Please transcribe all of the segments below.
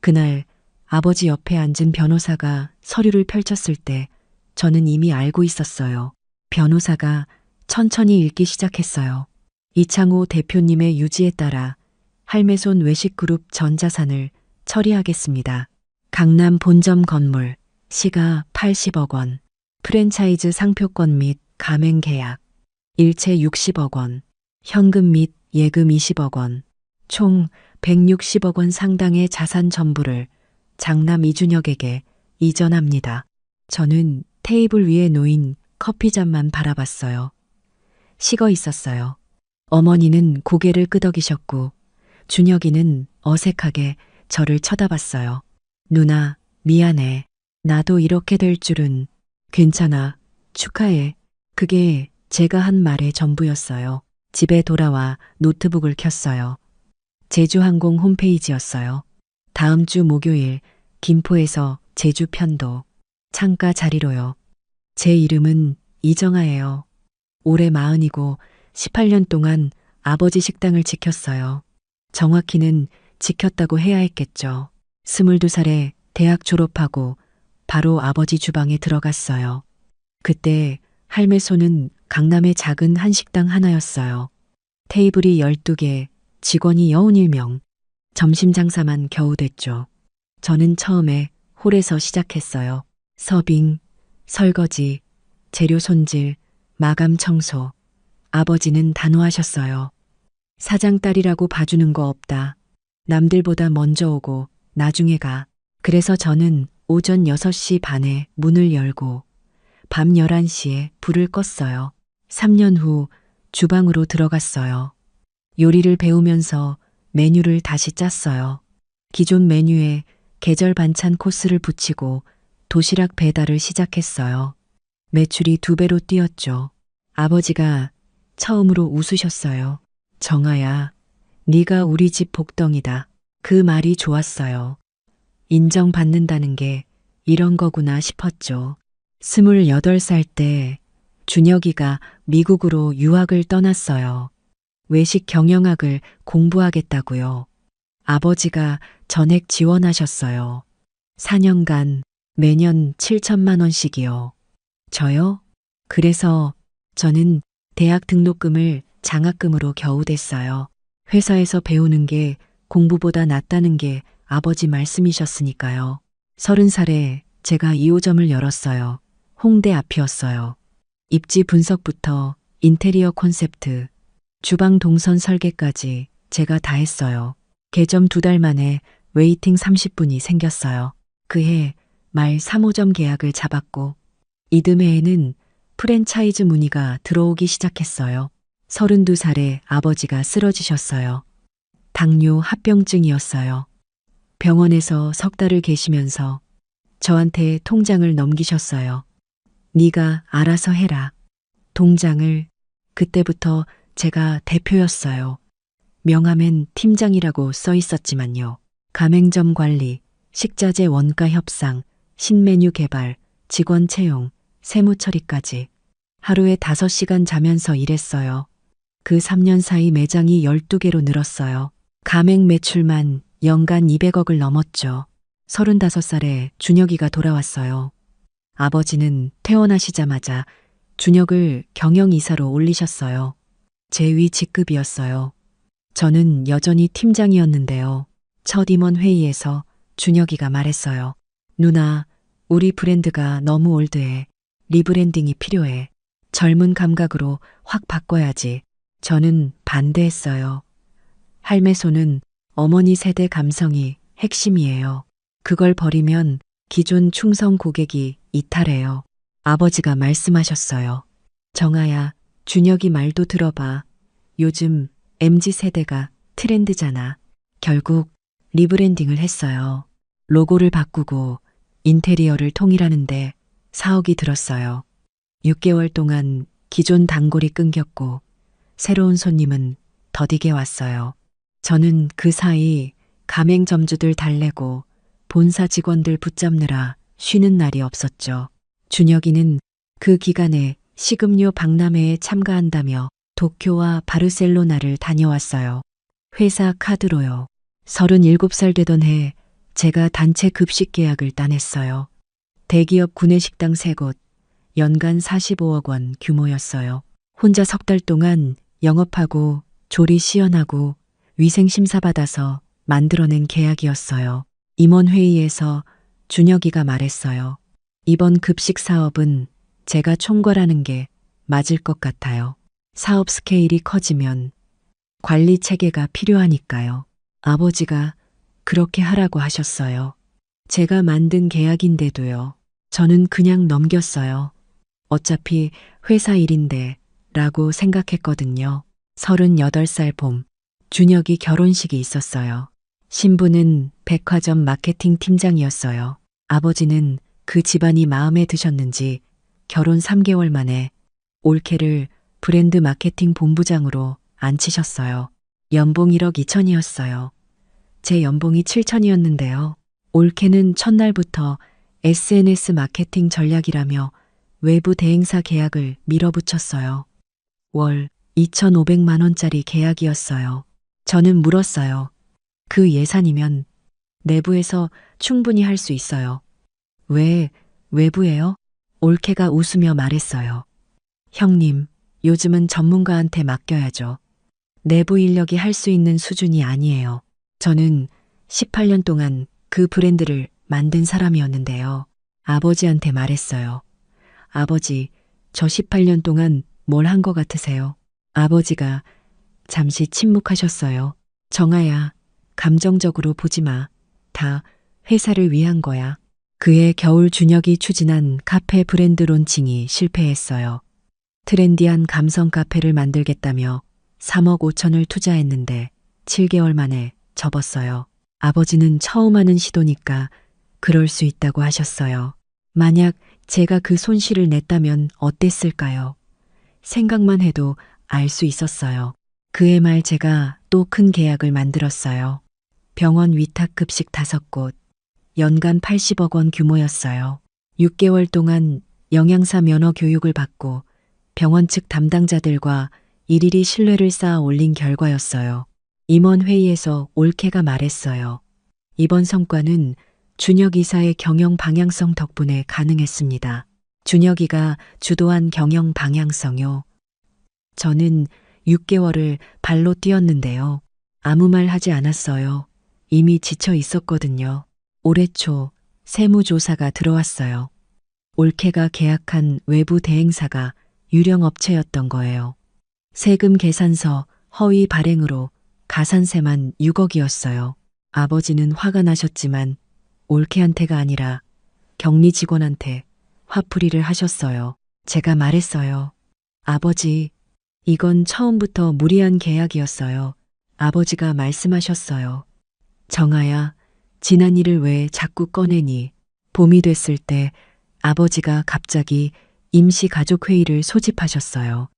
그날 아버지 옆에 앉은 변호사가 서류를 펼쳤을 때 저는 이미 알고 있었어요. 변호사가 천천히 읽기 시작했어요. 이창호 대표님의 유지에 따라 할매손 외식그룹 전 자산을 처리하겠습니다. 강남 본점 건물, 시가 80억 원, 프랜차이즈 상표권 및 가맹 계약, 일체 60억 원, 현금 및 예금 20억 원, 총 160억 원 상당의 자산 전부를 장남 이준혁에게 이전합니다. 저는 테이블 위에 놓인 커피잔만 바라봤어요. 식어 있었어요. 어머니는 고개를 끄덕이셨고 준혁이는 어색하게 저를 쳐다봤어요. 누나, 미안해. 나도 이렇게 될 줄은. 괜찮아. 축하해. 그게 제가 한 말의 전부였어요. 집에 돌아와 노트북을 켰어요. 제주항공 홈페이지였어요. 다음 주 목요일 김포에서 제주 편도. 창가 자리로요. 제 이름은 이정아예요. 올해 40이고 18년 동안 아버지 식당을 지켰어요. 정확히는 지켰다고 해야 했겠죠. 22살에 대학 졸업하고 바로 아버지 주방에 들어갔어요. 그때 할매 손은 강남의 작은 한식당 하나였어요. 테이블이 12개, 직원이 61명. 점심 장사만 겨우 됐죠. 저는 처음에 홀에서 시작했어요. 서빙, 설거지, 재료 손질, 마감 청소. 아버지는 단호하셨어요. 사장 딸이라고 봐주는 거 없다. 남들보다 먼저 오고 나중에 가. 그래서 저는 오전 6시 반에 문을 열고 밤 11시에 불을 껐어요. 3년 후 주방으로 들어갔어요. 요리를 배우면서 메뉴를 다시 짰어요. 기존 메뉴에 계절 반찬 코스를 붙이고 도시락 배달을 시작했어요. 매출이 2배로 뛰었죠. 아버지가 처음으로 웃으셨어요. 정아야, 네가 우리 집 복덩이다. 그 말이 좋았어요. 인정받는다는 게 이런 거구나 싶었죠. 28살 때 준혁이가 미국으로 유학을 떠났어요. 외식 경영학을 공부하겠다고요. 아버지가 전액 지원하셨어요. 4년간 매년 7천만 원씩이요. 저요? 그래서 저는 대학 등록금을 장학금으로 겨우 댔어요. 회사에서 배우는 게 공부보다 낫다는 게 아버지 말씀이셨으니까요. 30살에 제가 2호점을 열었어요. 홍대 앞이었어요. 입지 분석부터 인테리어 콘셉트, 주방 동선 설계까지 제가 다 했어요. 개점 2달 만에 웨이팅 30분이 생겼어요. 그해 말 3호점 계약을 잡았고 이듬해에는 프랜차이즈 문의가 들어오기 시작했어요. 32살에 아버지가 쓰러지셨어요. 당뇨 합병증이었어요. 병원에서 석 달을 계시면서 저한테 통장을 넘기셨어요. 네가 알아서 해라. 통장을. 그때부터 제가 대표였어요. 명함엔 팀장이라고 써 있었지만요. 가맹점 관리, 식자재 원가 협상, 신메뉴 개발, 직원 채용, 세무 처리까지 하루에 5시간 자면서 일했어요. 그 3년 사이 매장이 12개로 늘었어요. 가맹 매출만 연간 200억을 넘었죠. 35살에 준혁이가 돌아왔어요. 아버지는 퇴원하시자마자 준혁을 경영이사로 올리셨어요. 제 위 직급이었어요. 저는 여전히 팀장이었는데요. 첫 임원 회의에서 준혁이가 말했어요. 누나, 우리 브랜드가 너무 올드해. 리브랜딩이 필요해. 젊은 감각으로 확 바꿔야지. 저는 반대했어요. 할매손은 어머니 세대 감성이 핵심이에요. 그걸 버리면 기존 충성 고객이 이탈해요. 아버지가 말씀하셨어요. 정아야, 준혁이 말도 들어봐. 요즘 MZ세대가 트렌드잖아. 결국 리브랜딩을 했어요. 로고를 바꾸고 인테리어를 통일하는데 4억이 들었어요. 6개월 동안 기존 단골이 끊겼고 새로운 손님은 더디게 왔어요. 저는 그 사이 가맹점주들 달래고 본사 직원들 붙잡느라 쉬는 날이 없었죠. 준혁이는 그 기간에 식음료 박람회에 참가한다며 도쿄와 바르셀로나를 다녀왔어요. 회사 카드로요. 37살 되던 해 제가 단체 급식 계약을 따냈어요. 대기업 구내식당 3곳, 연간 45억 원 규모였어요. 혼자 3달 동안 영업하고 조리 시연하고 위생심사 받아서 만들어낸 계약이었어요. 임원회의에서 준혁이가 말했어요. 이번 급식 사업은 제가 총괄하는 게 맞을 것 같아요. 사업 스케일이 커지면 관리 체계가 필요하니까요. 아버지가 그렇게 하라고 하셨어요. 제가 만든 계약인데도요. 저는 그냥 넘겼어요. 어차피 회사 일인데 라고 생각했거든요. 38살 봄, 준혁이 결혼식이 있었어요. 신부는 백화점 마케팅 팀장이었어요. 아버지는 그 집안이 마음에 드셨는지 결혼 3개월 만에 올케를 브랜드 마케팅 본부장으로 앉히셨어요. 연봉 1억 2천이었어요. 제 연봉이 7천이었는데요. 올케는 첫날부터 SNS 마케팅 전략이라며 외부 대행사 계약을 밀어붙였어요. 월 2,500만 원짜리 계약이었어요. 저는 물었어요. 그 예산이면 내부에서 충분히 할 수 있어요. 왜 외부예요? 올케가 웃으며 말했어요. 형님, 요즘은 전문가한테 맡겨야죠. 내부 인력이 할 수 있는 수준이 아니에요. 저는 18년 동안 그 브랜드를 만든 사람이었는데요. 아버지한테 말했어요. 아버지, 저 18년 동안 뭘 한 것 같으세요? 아버지가 잠시 침묵하셨어요. 정아야, 감정적으로 보지 마. 다 회사를 위한 거야. 그해 겨울 준혁이 추진한 카페 브랜드 론칭이 실패했어요. 트렌디한 감성 카페를 만들겠다며 3억 5천을 투자했는데 7개월 만에 접었어요. 아버지는 처음 하는 시도니까 그럴 수 있다고 하셨어요. 만약 제가 그 손실을 냈다면 어땠을까요? 생각만 해도 알 수 있었어요. 그해 말 제가 또 큰 계약을 만들었어요. 병원 위탁급식 5곳, 연간 80억 원 규모였어요. 6개월 동안 영양사 면허 교육을 받고 병원 측 담당자들과 일일이 신뢰를 쌓아 올린 결과였어요. 임원회의에서 올케가 말했어요. 이번 성과는 준혁 이사의 경영 방향성 덕분에 가능했습니다. 준혁이가 주도한 경영 방향성요. 저는 6개월을 발로 뛰었는데요. 아무 말 하지 않았어요. 이미 지쳐 있었거든요. 올해 초 세무조사가 들어왔어요. 올케가 계약한 외부 대행사가 유령 업체였던 거예요. 세금 계산서 허위 발행으로 가산세만 6억이었어요. 아버지는 화가 나셨지만 올케한테가 아니라 격리 직원한테 화풀이를 하셨어요. 제가 말했어요. 아버지, 이건 처음부터 무리한 계약이었어요. 아버지가 말씀하셨어요. 정아야, 지난 일을 왜 자꾸 꺼내니? 봄이 됐을 때 아버지가 갑자기 임시가족회의를 소집하셨어요.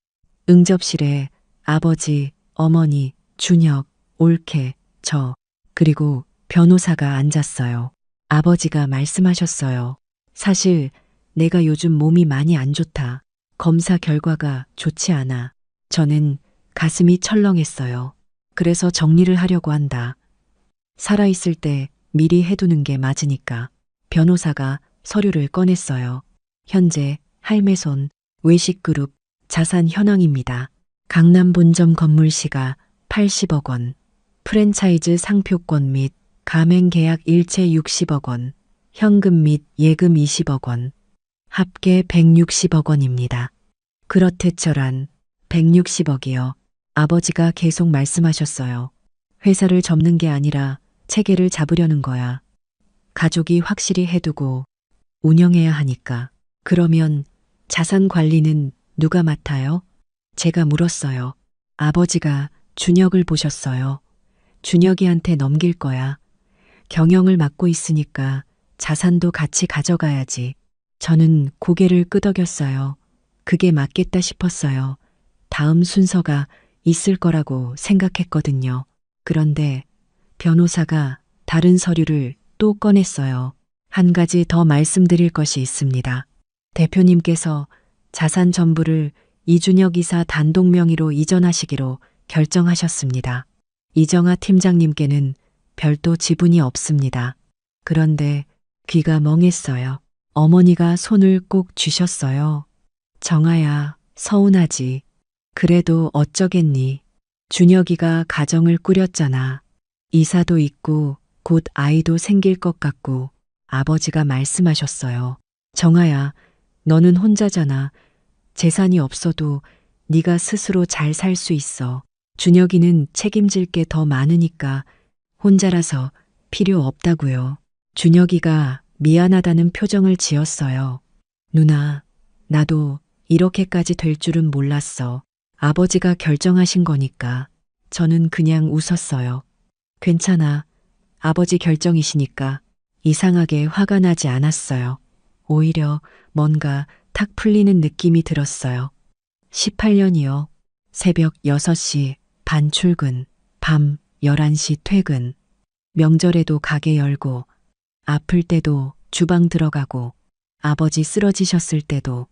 응접실에 아버지, 어머니, 준혁, 올케, 저, 그리고 변호사가 앉았어요. 아버지가 말씀하셨어요. 사실 내가 요즘 몸이 많이 안 좋다. 검사 결과가 좋지 않아. 저는 가슴이 철렁했어요. 그래서 정리를 하려고 한다. 살아있을 때 미리 해두는 게 맞으니까. 변호사가 서류를 꺼냈어요. 현재 할매손 외식그룹 자산 현황입니다. 강남 본점 건물 시가 80억 원, 프랜차이즈 상표권 및 가맹 계약 일체 60억 원, 현금 및 예금 20억 원, 합계 160억 원입니다. 그렇대처란 160억이요. 아버지가 계속 말씀하셨어요. 회사를 접는 게 아니라 체계를 잡으려는 거야. 가족이 확실히 해두고 운영해야 하니까. 그러면 자산 관리는 누가 맡아요? 제가 물었어요. 아버지가 준혁을 보셨어요. 준혁이한테 넘길 거야. 경영을 맡고 있으니까 자산도 같이 가져가야지. 저는 고개를 끄덕였어요. 그게 맞겠다 싶었어요. 다음 순서가 있을 거라고 생각했거든요. 그런데 변호사가 다른 서류를 또 꺼냈어요. 한 가지 더 말씀드릴 것이 있습니다. 대표님께서 자산 전부를 이준혁 이사 단독 명의로 이전하시기로 결정하셨습니다. 이정아 팀장님께는 별도 지분이 없습니다. 그런데 귀가 멍했어요. 어머니가 손을 꼭 쥐셨어요. 정아야, 서운하지. 그래도 어쩌겠니. 준혁이가 가정을 꾸렸잖아. 이사도 있고 곧 아이도 생길 것 같고 아버지가 말씀하셨어요. 정아야, 너는 혼자잖아. 재산이 없어도 네가 스스로 잘 살 수 있어. 준혁이는 책임질 게 더 많으니까 혼자라서 필요 없다고요. 준혁이가 미안하다는 표정을 지었어요. 누나, 나도 이렇게까지 될 줄은 몰랐어. 아버지가 결정하신 거니까. 저는 그냥 웃었어요. 괜찮아. 아버지 결정이시니까. 이상하게 화가 나지 않았어요. 오히려 뭔가 탁 풀리는 느낌이 들었어요. 18년이요. 새벽 6시 반 출근, 밤 11시 퇴근. 명절에도 가게 열고, 아플 때도 주방 들어가고, 아버지 쓰러지셨을 때도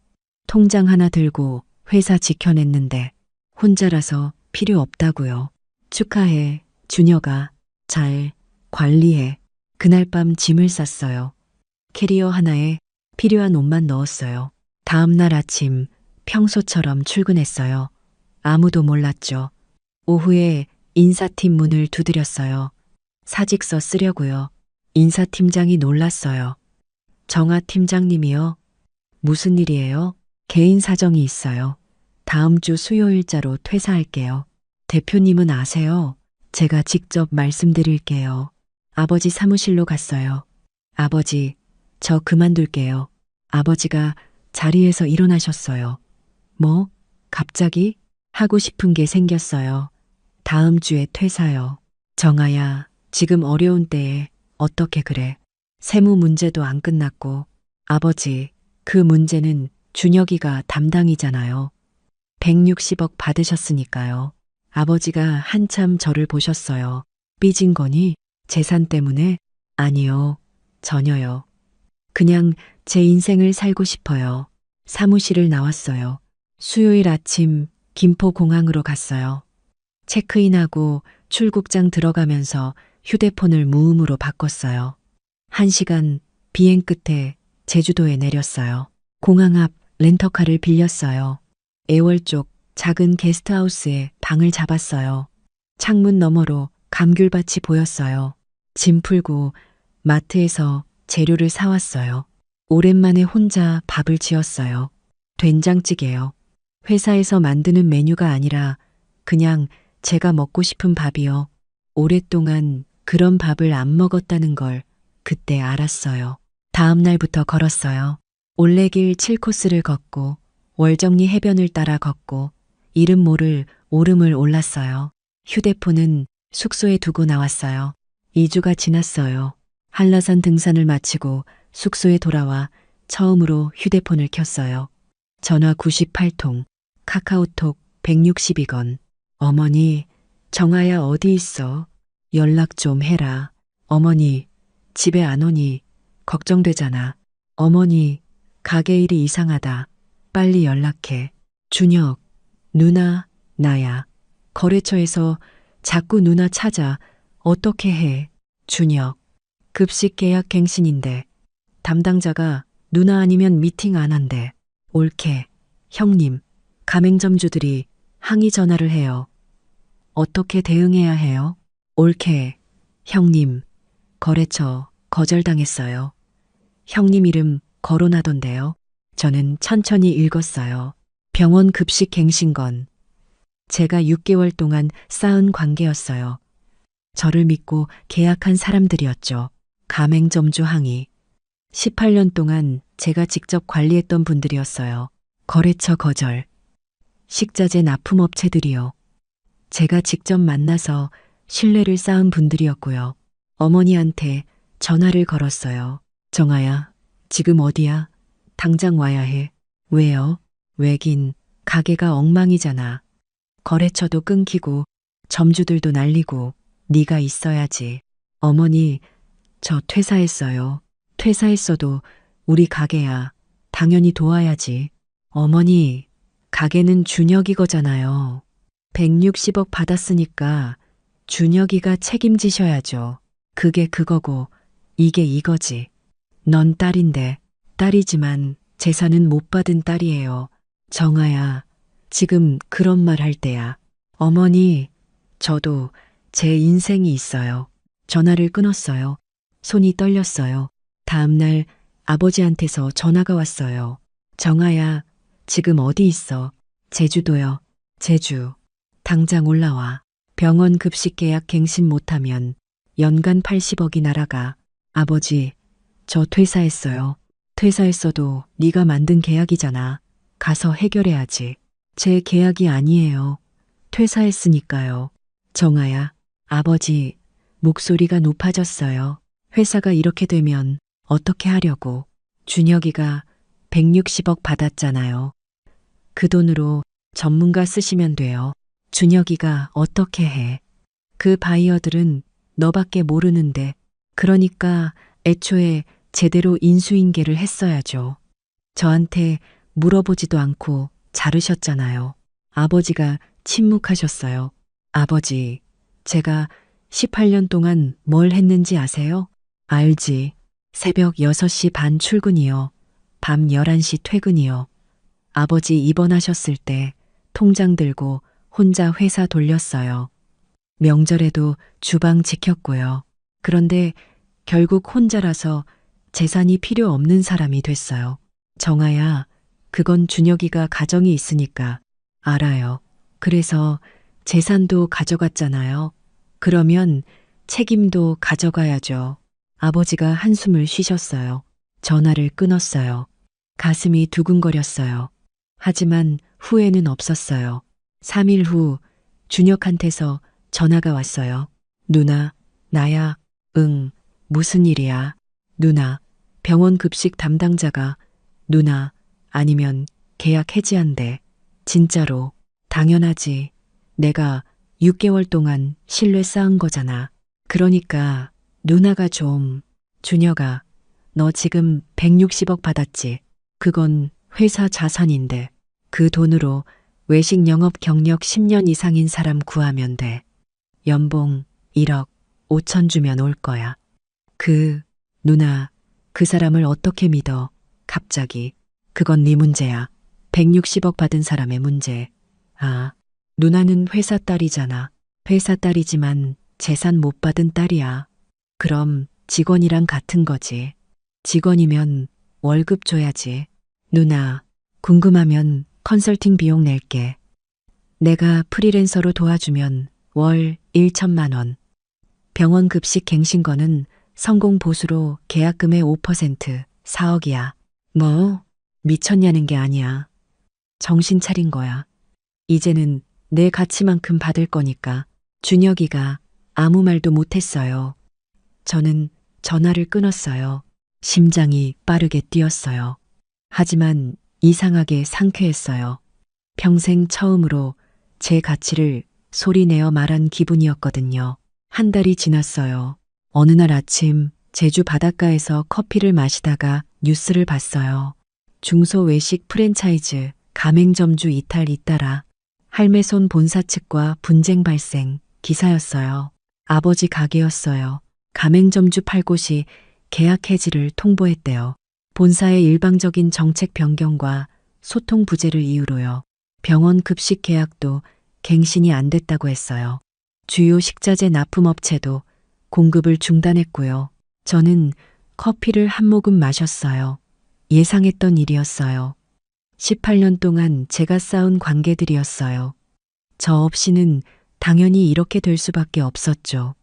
통장 하나 들고 회사 지켜냈는데 혼자라서 필요 없다고요. 축하해, 준혁아. 잘 관리해. 그날 밤 짐을 쌌어요. 캐리어 하나에 필요한 옷만 넣었어요. 다음 날 아침 평소처럼 출근했어요. 아무도 몰랐죠. 오후에 인사팀 문을 두드렸어요. 사직서 쓰려고요. 인사팀장이 놀랐어요. 정아 팀장님이요? 무슨 일이에요? 개인 사정이 있어요. 다음 주 수요일자로 퇴사할게요. 대표님은 아세요? 제가 직접 말씀드릴게요. 아버지 사무실로 갔어요. 아버지, 저 그만둘게요. 아버지가 자리에서 일어나셨어요. 뭐? 갑자기? 하고 싶은 게 생겼어요. 다음 주에 퇴사요. 정아야, 지금 어려운 때에 어떻게 그래? 세무 문제도 안 끝났고, 아버지, 그 문제는 준혁이가 담당이잖아요. 160억 받으셨으니까요. 아버지가 한참 저를 보셨어요. 삐진 거니? 재산 때문에? 아니요. 전혀요. 그냥 제 인생을 살고 싶어요. 사무실을 나왔어요. 수요일 아침 김포공항으로 갔어요. 체크인하고 출국장 들어가면서 휴대폰을 무음으로 바꿨어요. 1시간 비행 끝에 제주도에 내렸어요. 공항 앞 렌터카를 빌렸어요. 애월 쪽 작은 게스트하우스에 방을 잡았어요. 창문 너머로 감귤밭이 보였어요. 짐 풀고 마트에서 재료를 사왔어요. 오랜만에 혼자 밥을 지었어요. 된장찌개요. 회사에서 만드는 메뉴가 아니라 그냥 제가 먹고 싶은 밥이요. 오랫동안 그런 밥을 안 먹었다는 걸 그때 알았어요. 다음 날부터 걸었어요. 올레길 7코스를 걷고 월정리 해변을 따라 걷고 이름 모를 오름을 올랐어요. 휴대폰은 숙소에 두고 나왔어요. 2주가 지났어요. 한라산 등산을 마치고 숙소에 돌아와 처음으로 휴대폰을 켰어요. 전화 98통, 카카오톡 162건. 어머니, 정아야 어디 있어? 연락 좀 해라. 어머니, 집에 안 오니 걱정되잖아. 어머니, 가게 일이 이상하다. 빨리 연락해. 준혁, 누나, 나야. 거래처에서 자꾸 누나 찾아. 어떻게 해? 준혁, 급식 계약 갱신인데 담당자가 누나 아니면 미팅 안 한대. 옳게. 형님, 가맹점주들이 항의 전화를 해요. 어떻게 대응해야 해요? 옳게. 형님, 거래처 거절당했어요. 형님 이름 거론하던데요. 저는 천천히 읽었어요. 병원 급식 갱신건. 제가 6개월 동안 쌓은 관계였어요. 저를 믿고 계약한 사람들이었죠. 가맹점주 항의. 18년 동안 제가 직접 관리했던 분들이었어요. 거래처 거절. 식자재 납품업체들이요. 제가 직접 만나서 신뢰를 쌓은 분들이었고요. 어머니한테 전화를 걸었어요. 정아야, 지금 어디야? 당장 와야 해. 왜요? 왜긴 가게가 엉망이잖아. 거래처도 끊기고 점주들도 날리고 네가 있어야지. 어머니, 저 퇴사했어요. 퇴사했어도 우리 가게야. 당연히 도와야지. 어머니, 가게는 준혁이 거잖아요. 160억 받았으니까 준혁이가 책임지셔야죠. 그게 그거고 이게 이거지. 넌 딸인데, 딸이지만 재산은 못 받은 딸이에요. 정아야, 지금 그런 말 할 때야. 어머니, 저도 제 인생이 있어요. 전화를 끊었어요. 손이 떨렸어요. 다음날 아버지한테서 전화가 왔어요. 정아야, 지금 어디 있어? 제주도요. 제주. 당장 올라와. 병원 급식 계약 갱신 못하면 연간 80억이 날아가. 아버지, 저 퇴사했어요. 퇴사했어도 네가 만든 계약이잖아. 가서 해결해야지. 제 계약이 아니에요. 퇴사했으니까요. 정아야, 아버지, 목소리가 높아졌어요. 회사가 이렇게 되면 어떻게 하려고. 준혁이가 160억 받았잖아요. 그 돈으로 전문가 쓰시면 돼요. 준혁이가 어떻게 해. 그 바이어들은 너밖에 모르는데. 그러니까 애초에 제대로 인수인계를 했어야죠. 저한테 물어보지도 않고 자르셨잖아요. 아버지가 침묵하셨어요. 아버지, 제가 18년 동안 뭘 했는지 아세요? 알지. 새벽 6시 반 출근이요. 밤 11시 퇴근이요. 아버지 입원하셨을 때 통장 들고 혼자 회사 돌렸어요. 명절에도 주방 지켰고요. 그런데 결국 혼자라서 재산이 필요 없는 사람이 됐어요. 정아야, 그건 준혁이가 가정이 있으니까 알아요. 그래서 재산도 가져갔잖아요. 그러면 책임도 가져가야죠. 아버지가 한숨을 쉬셨어요. 전화를 끊었어요. 가슴이 두근거렸어요. 하지만 후회는 없었어요. 3일 후 준혁한테서 전화가 왔어요. 누나, 나야. 응, 무슨 일이야? 누나, 병원 급식 담당자가 누나 아니면 계약 해지한대. 진짜로. 당연하지. 내가 6개월 동안 신뢰 쌓은 거잖아. 그러니까 누나가 좀. 준혁아, 너 지금 160억 받았지? 그건 회사 자산인데 그 돈으로 외식 영업 경력 10년 이상인 사람 구하면 돼. 연봉 1억 5천 주면 올 거야. 누나, 그 사람을 어떻게 믿어? 갑자기. 그건 네 문제야. 160억 받은 사람의 문제. 아, 누나는 회사 딸이잖아. 회사 딸이지만 재산 못 받은 딸이야. 그럼 직원이랑 같은 거지. 직원이면 월급 줘야지. 누나, 궁금하면 컨설팅 비용 낼게. 내가 프리랜서로 도와주면 월 1천만 원. 병원 급식 갱신거는 성공 보수로 계약금의 5% 4억이야. 뭐? 미쳤냐는 게 아니야. 정신 차린 거야. 이제는 내 가치만큼 받을 거니까. 준혁이가 아무 말도 못했어요. 저는 전화를 끊었어요. 심장이 빠르게 뛰었어요. 하지만 이상하게 상쾌했어요. 평생 처음으로 제 가치를 소리내어 말한 기분이었거든요. 한 달이 지났어요. 어느 날 아침 제주 바닷가에서 커피를 마시다가 뉴스를 봤어요. 중소외식 프랜차이즈 가맹점주 이탈 잇따라 할매손 본사 측과 분쟁 발생 기사였어요. 아버지 가게였어요. 가맹점주 8곳이 계약 해지를 통보했대요. 본사의 일방적인 정책 변경과 소통 부재를 이유로요. 병원 급식 계약도 갱신이 안 됐다고 했어요. 주요 식자재 납품업체도 공급을 중단했고요. 저는 커피를 한 모금 마셨어요. 예상했던 일이었어요. 18년 동안 제가 쌓은 관계들이었어요. 저 없이는 당연히 이렇게 될 수밖에 없었죠.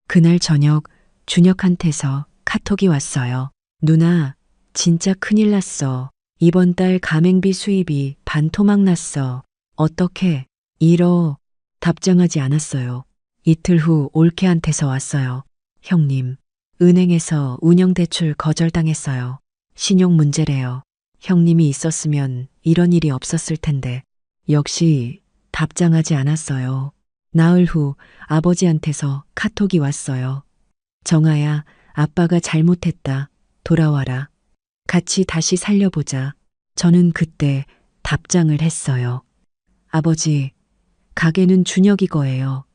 그날 저녁 준혁한테서 카톡이 왔어요. 누나, 진짜 큰일 났어. 이번 달 가맹비 수입이 반토막 났어. 어떻게? 1억. 답장하지 않았어요. 이틀 후 올케한테서 왔어요. 형님, 은행에서 운영대출 거절당했어요. 신용 문제래요. 형님이 있었으면 이런 일이 없었을 텐데. 역시 답장하지 않았어요. 나흘 후 아버지한테서 카톡이 왔어요. 정아야, 아빠가 잘못했다. 돌아와라. 같이 다시 살려보자. 저는 그때 답장을 했어요. 아버지, 가게는 준혁이 거예요.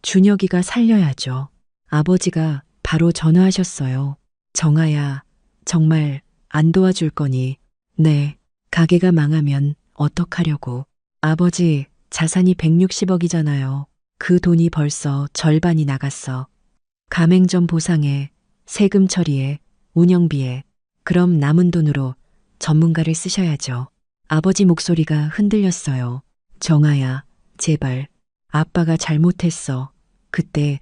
준혁이가 살려야죠. 아버지가 바로 전화하셨어요. 정아야, 정말 안 도와줄 거니? 네, 가게가 망하면 어떡하려고. 아버지, 자산이 160억이잖아요. 그 돈이 벌써 절반이 나갔어. 가맹점 보상에, 세금 처리에, 운영비에, 그럼 남은 돈으로 전문가를 쓰셔야죠. 아버지 목소리가 흔들렸어요. 정아야, 제발, 아빠가 잘못했어. 그때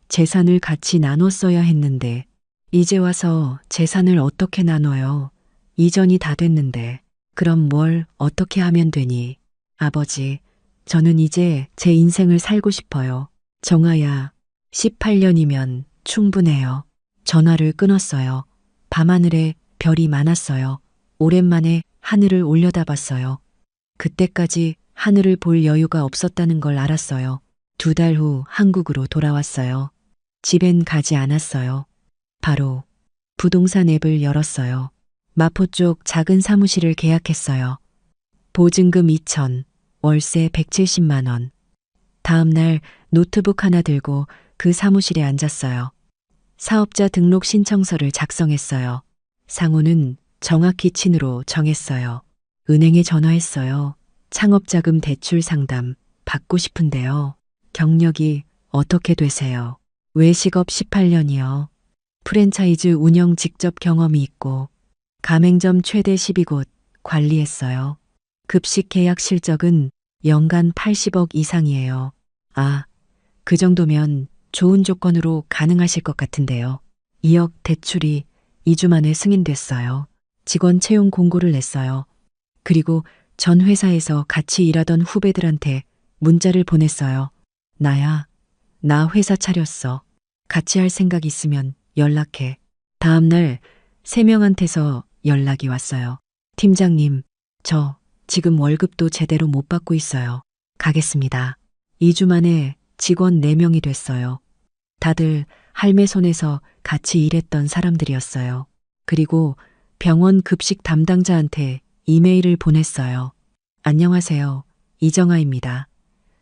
재산을 같이 나눴어야 했는데, 이제 와서 재산을 어떻게 나눠요? 이전이 다 됐는데, 그럼 뭘 어떻게 하면 되니? 아버지, 저는 이제 제 인생을 살고 싶어요. 정아야, 18년이면 충분해요. 전화를 끊었어요. 밤하늘에 별이 많았어요. 오랜만에 하늘을 올려다봤어요. 그때까지 하늘을 볼 여유가 없었다는 걸 알았어요. 2달 후 한국으로 돌아왔어요. 집엔 가지 않았어요. 바로 부동산 앱을 열었어요. 마포 쪽 작은 사무실을 계약했어요. 보증금 2천, 월세 170만 원. 다음 날 노트북 하나 들고 그 사무실에 앉았어요. 사업자 등록 신청서를 작성했어요. 상호는 정확히 친으로 정했어요. 은행에 전화했어요. 창업자금 대출 상담 받고 싶은데요. 경력이 어떻게 되세요? 외식업 18년이요. 프랜차이즈 운영 직접 경험이 있고 가맹점 최대 12곳 관리했어요. 급식 계약 실적은 연간 80억 이상이에요. 아, 그 정도면 좋은 조건으로 가능하실 것 같은데요. 2억 대출이 2주 만에 승인됐어요. 직원 채용 공고를 냈어요. 그리고 전 회사에서 같이 일하던 후배들한테 문자를 보냈어요. 나야, 나 회사 차렸어. 같이 할 생각 있으면 연락해. 다음 날 3명한테서 연락이 왔어요. 팀장님, 저 지금 월급도 제대로 못 받고 있어요. 가겠습니다. 2주 만에 직원 4명이 됐어요. 다들 할매 손에서 같이 일했던 사람들이었어요. 그리고 병원 급식 담당자한테 이메일을 보냈어요. 안녕하세요. 이정아입니다.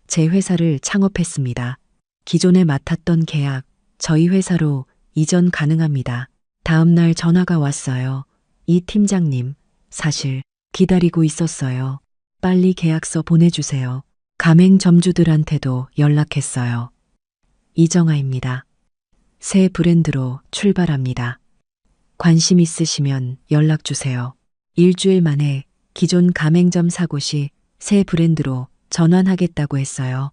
제 회사를 창업했습니다. 기존에 맡았던 계약, 저희 회사로 이전 가능합니다. 다음 날 전화가 왔어요. 이 팀장님, 사실 기다리고 있었어요. 빨리 계약서 보내주세요. 가맹점주들한테도 연락했어요. 이정아입니다. 새 브랜드로 출발합니다. 관심 있으시면 연락 주세요. 일주일 만에 기존 가맹점 4곳이 새 브랜드로 전환하겠다고 했어요.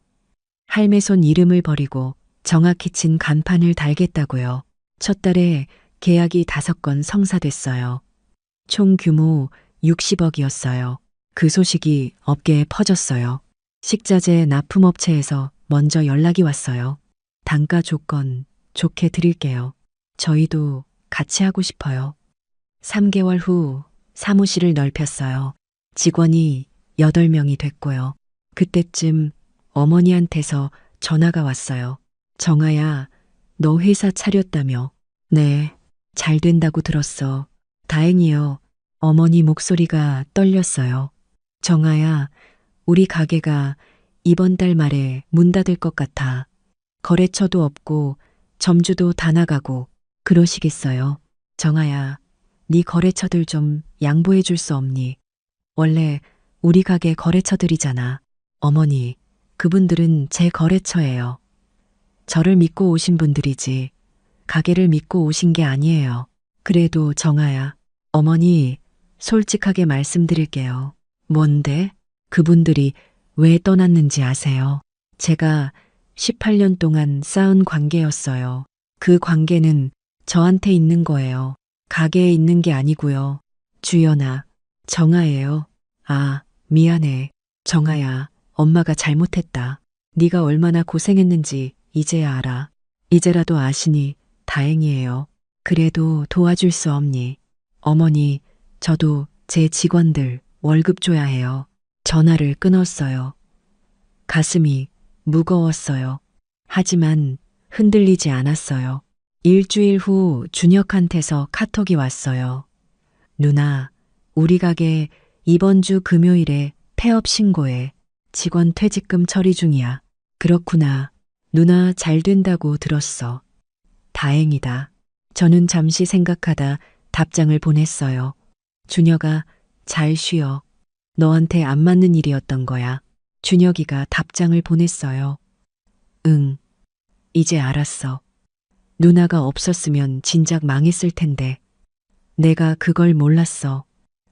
할매손 이름을 버리고 정확히 친 간판을 달겠다고요. 첫 달에 계약이 5건 성사됐어요. 총 규모 60억이었어요. 그 소식이 업계에 퍼졌어요. 식자재 납품업체에서 먼저 연락이 왔어요. 단가 조건 좋게 드릴게요. 저희도 같이 하고 싶어요. 3개월 후 사무실을 넓혔어요. 직원이 8명이 됐고요. 그때쯤 어머니한테서 전화가 왔어요. 정아야, 너 회사 차렸다며? 네, 잘 된다고 들었어. 다행이요. 어머니 목소리가 떨렸어요. 정아야, 우리 가게가 이번 달 말에 문 닫을 것 같아. 거래처도 없고 점주도 다 나가고 그러시겠어요? 정아야, 네 거래처들 좀 양보해 줄 수 없니? 원래 우리 가게 거래처들이잖아. 어머니, 그분들은 제 거래처예요. 저를 믿고 오신 분들이지 가게를 믿고 오신 게 아니에요. 그래도 정아야, 어머니 솔직하게 말씀드릴게요. 뭔데? 그분들이 왜 떠났는지 아세요? 제가 18년 동안 쌓은 관계였어요. 그 관계는 저한테 있는 거예요. 가게에 있는 게 아니고요. 주연아, 정아예요. 아, 미안해. 정아야, 엄마가 잘못했다. 네가 얼마나 고생했는지 이제야 알아. 이제라도 아시니 다행이에요. 그래도 도와줄 수 없니? 어머니, 저도 제 직원들 월급 줘야 해요. 전화를 끊었어요. 가슴이 무거웠어요. 하지만 흔들리지 않았어요. 일주일 후 준혁한테서 카톡이 왔어요. 누나, 우리 가게 이번 주 금요일에 폐업 신고해. 직원 퇴직금 처리 중이야. 그렇구나. 누나 잘 된다고 들었어. 다행이다. 저는 잠시 생각하다 답장을 보냈어요. 준혁아, 잘 쉬어. 너한테 안 맞는 일이었던 거야. 준혁이가 답장을 보냈어요. 응, 이제 알았어. 누나가 없었으면 진작 망했을 텐데. 내가 그걸 몰랐어.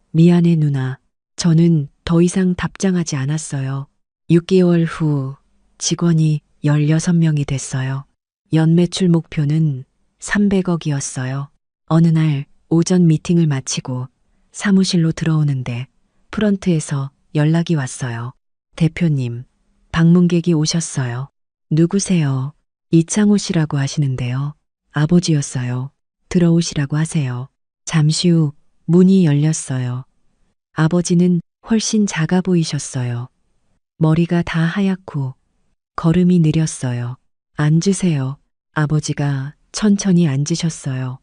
미안해, 누나. 저는 더 이상 답장하지 않았어요. 6개월 후 직원이 16명이 됐어요. 연매출 목표는 300억이었어요. 어느 날 오전 미팅을 마치고 사무실로 들어오는데 프런트에서 연락이 왔어요. 대표님, 방문객이 오셨어요. 누구세요? 이창호 씨라고 하시는데요. 아버지였어요. 들어오시라고 하세요. 잠시 후 문이 열렸어요. 아버지는 훨씬 작아 보이셨어요. 머리가 다 하얗고 걸음이 느렸어요. 앉으세요. 아버지가 천천히 앉으셨어요.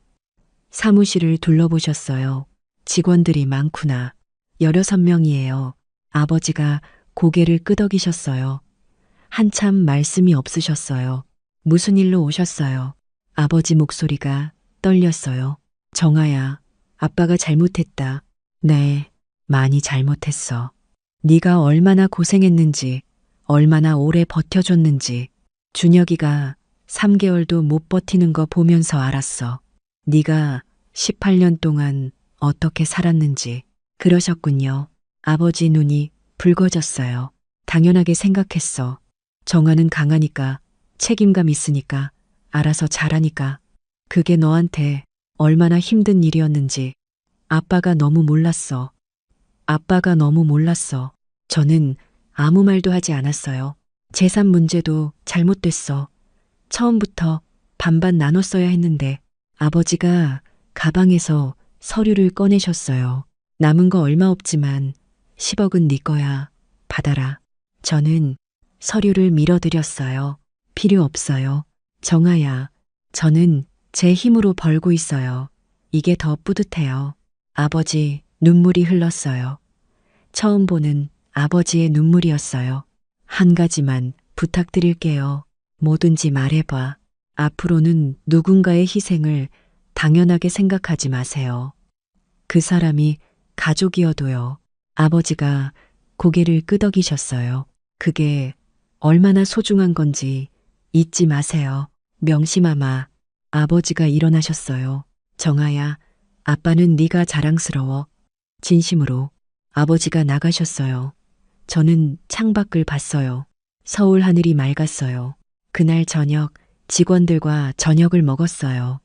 사무실을 둘러보셨어요. 직원들이 많구나. 16명이에요. 아버지가 고개를 끄덕이셨어요. 한참 말씀이 없으셨어요. 무슨 일로 오셨어요? 아버지 목소리가 떨렸어요. 정아야, 아빠가 잘못했다. 네, 많이 잘못했어. 네가 얼마나 고생했는지, 얼마나 오래 버텨줬는지, 준혁이가 3개월도 못 버티는 거 보면서 알았어. 네가 18년 동안 어떻게 살았는지. 그러셨군요. 아버지 눈이 붉어졌어요. 당연하게 생각했어. 정아는 강하니까, 책임감 있으니까, 알아서 잘하니까. 그게 너한테 얼마나 힘든 일이었는지 아빠가 너무 몰랐어. 아빠가 너무 몰랐어. 저는 아무 말도 하지 않았어요. 재산 문제도 잘못됐어. 처음부터 반반 나눴어야 했는데 아버지가 가방에서 서류를 꺼내셨어요. 남은 거 얼마 없지만 10억은 네 거야. 받아라. 저는 서류를 밀어드렸어요. 필요 없어요. 정아야, 저는 제 힘으로 벌고 있어요. 이게 더 뿌듯해요. 아버지 눈물이 흘렀어요. 처음 보는 아버지의 눈물이었어요. 한 가지만 부탁드릴게요. 뭐든지 말해봐. 앞으로는 누군가의 희생을 당연하게 생각하지 마세요. 그 사람이 가족이어도요. 아버지가 고개를 끄덕이셨어요. 그게 얼마나 소중한 건지 잊지 마세요. 명심아마. 아버지가 일어나셨어요. 정아야, 아빠는 네가 자랑스러워. 진심으로. 아버지가 나가셨어요. 저는 창밖을 봤어요. 서울 하늘이 맑았어요. 그날 저녁 직원들과 저녁을 먹었어요.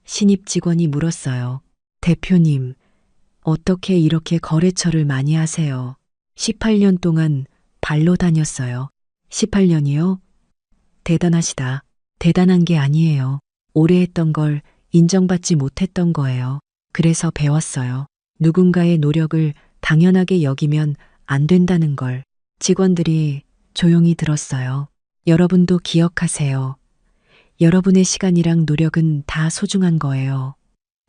신입 직원이 물었어요. 대표님, 어떻게 이렇게 거래처를 많이 하세요? 18년 동안 발로 다녔어요. 18년이요? 대단하시다. 대단한 게 아니에요. 오래 했던 걸 인정받지 못했던 거예요. 그래서 배웠어요. 누군가의 노력을 당연하게 여기면 안 된다는 걸. 직원들이 조용히 들었어요. 여러분도 기억하세요. 여러분의 시간이랑 노력은 다 소중한 거예요.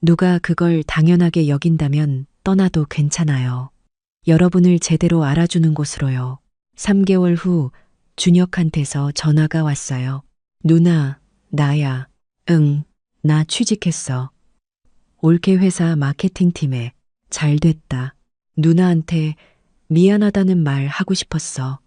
누가 그걸 당연하게 여긴다면 떠나도 괜찮아요. 여러분을 제대로 알아주는 곳으로요. 3개월 후 준혁한테서 전화가 왔어요. 누나, 나야. 응, 나 취직했어. 올케 회사 마케팅팀에. 잘 됐다. 누나한테 미안하다는 말 하고 싶었어.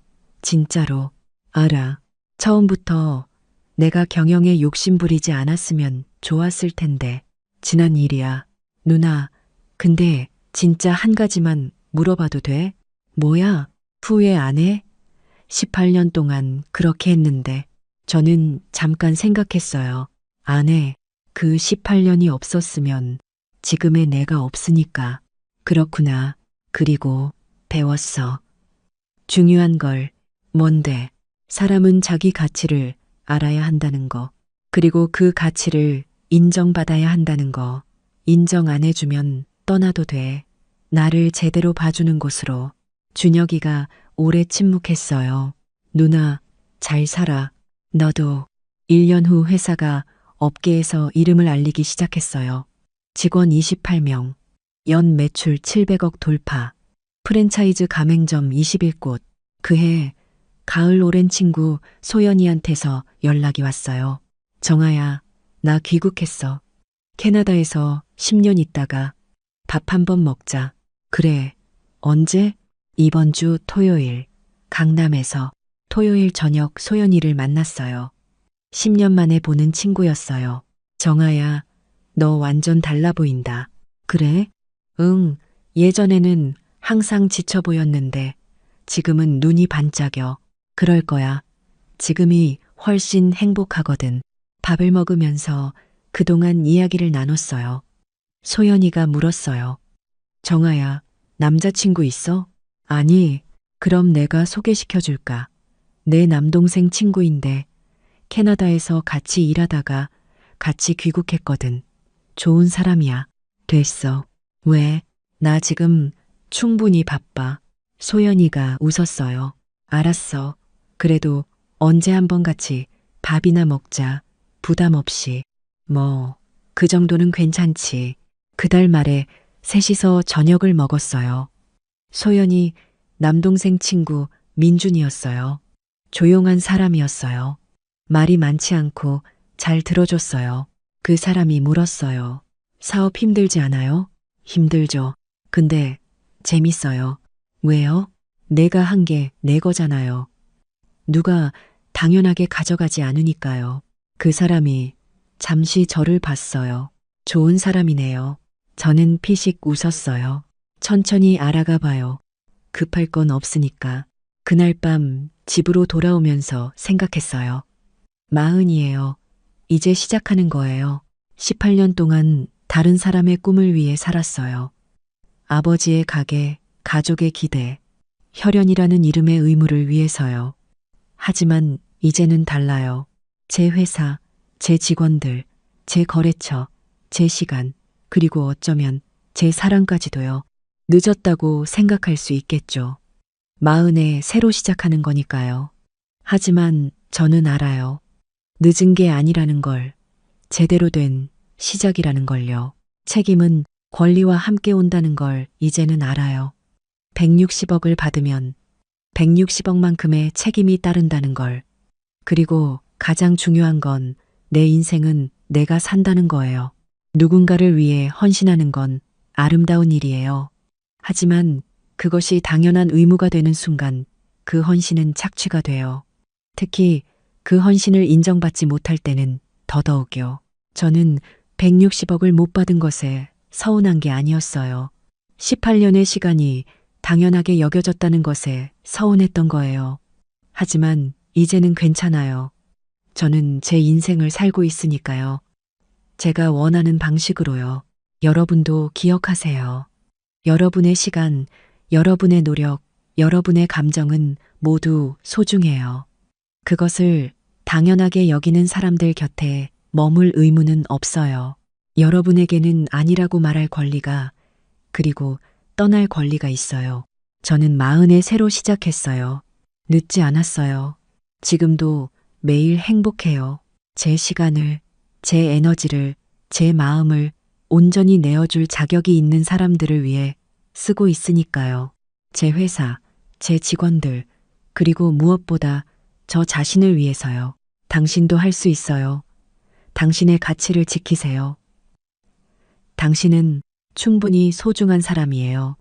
진짜로. 알아. 처음부터 내가 경영에 욕심 부리지 않았으면 좋았을 텐데. 지난 일이야. 누나, 근데 진짜 한 가지만 물어봐도 돼? 뭐야? 후회 안 해? 18년 동안 그렇게 했는데. 저는 잠깐 생각했어요. 안 해. 그 18년이 없었으면 지금의 내가 없으니까. 그렇구나. 그리고 배웠어. 중요한 걸. 뭔데? 사람은 자기 가치를 알아야 한다는 거. 그리고 그 가치를 인정받아야 한다는 거. 인정 안 해주면 떠나도 돼. 나를 제대로 봐주는 곳으로. 준혁이가 오래 침묵했어요. 누나, 잘 살아. 너도. 1년 후 회사가 업계에서 이름을 알리기 시작했어요. 직원 28명. 연 매출 700억 돌파. 프랜차이즈 가맹점 21곳. 그해 가을 오랜 친구 소연이한테서 연락이 왔어요. 정아야, 나 귀국했어. 캐나다에서 10년 있다가 밥 한 번 먹자. 그래. 언제? 이번 주 토요일. 강남에서 토요일 저녁 소연이를 만났어요. 10년 만에 보는 친구였어요. 정아야, 너 완전 달라 보인다. 그래? 응, 예전에는 항상 지쳐 보였는데 지금은 눈이 반짝여. 그럴 거야. 지금이 훨씬 행복하거든. 밥을 먹으면서 그동안 이야기를 나눴어요. 소연이가 물었어요. 정아야, 남자친구 있어? 아니, 그럼 내가 소개시켜 줄까? 내 남동생 친구인데 캐나다에서 같이 일하다가 같이 귀국했거든. 좋은 사람이야. 됐어. 왜? 나 지금 충분히 바빠. 소연이가 웃었어요. 알았어. 그래도 언제 한번 같이 밥이나 먹자. 부담 없이. 뭐, 그 정도는 괜찮지. 그달 말에 셋이서 저녁을 먹었어요. 소연이 남동생 친구 민준이었어요. 조용한 사람이었어요. 말이 많지 않고 잘 들어줬어요. 그 사람이 물었어요. 사업 힘들지 않아요? 힘들죠. 근데 재밌어요. 왜요? 내가 한 게 내 거잖아요. 누가 당연하게 가져가지 않으니까요. 그 사람이 잠시 저를 봤어요. 좋은 사람이네요. 저는 피식 웃었어요. 천천히 알아가 봐요. 급할 건 없으니까. 그날 밤 집으로 돌아오면서 생각했어요. 마흔이에요. 이제 시작하는 거예요. 18년 동안 다른 사람의 꿈을 위해 살았어요. 아버지의 가게, 가족의 기대, 혈연이라는 이름의 의무를 위해서요. 하지만 이제는 달라요. 제 회사, 제 직원들, 제 거래처, 제 시간, 그리고 어쩌면 제 사랑까지도요. 늦었다고 생각할 수 있겠죠. 마흔에 새로 시작하는 거니까요. 하지만 저는 알아요. 늦은 게 아니라는 걸, 제대로 된 시작이라는 걸요. 책임은 권리와 함께 온다는 걸 이제는 알아요. 160억을 받으면 160억만큼의 책임이 따른다는 걸. 그리고 가장 중요한 건 내 인생은 내가 산다는 거예요. 누군가를 위해 헌신하는 건 아름다운 일이에요. 하지만 그것이 당연한 의무가 되는 순간 그 헌신은 착취가 돼요. 특히 그 헌신을 인정받지 못할 때는 더더욱요. 저는 160억을 못 받은 것에 서운한 게 아니었어요. 18년의 시간이 당연하게 여겨졌다는 것에 서운했던 거예요. 하지만 이제는 괜찮아요. 저는 제 인생을 살고 있으니까요. 제가 원하는 방식으로요. 여러분도 기억하세요. 여러분의 시간, 여러분의 노력, 여러분의 감정은 모두 소중해요. 그것을 당연하게 여기는 사람들 곁에 머물 의무는 없어요. 여러분에게는 아니라고 말할 권리가, 그리고 떠날 권리가 있어요. 저는 마흔에 새로 시작했어요. 늦지 않았어요. 지금도 매일 행복해요. 제 시간을, 제 에너지를, 제 마음을 온전히 내어줄 자격이 있는 사람들을 위해 쓰고 있으니까요. 제 회사, 제 직원들, 그리고 무엇보다 저 자신을 위해서요. 당신도 할 수 있어요. 당신의 가치를 지키세요. 당신은 충분히 소중한 사람이에요.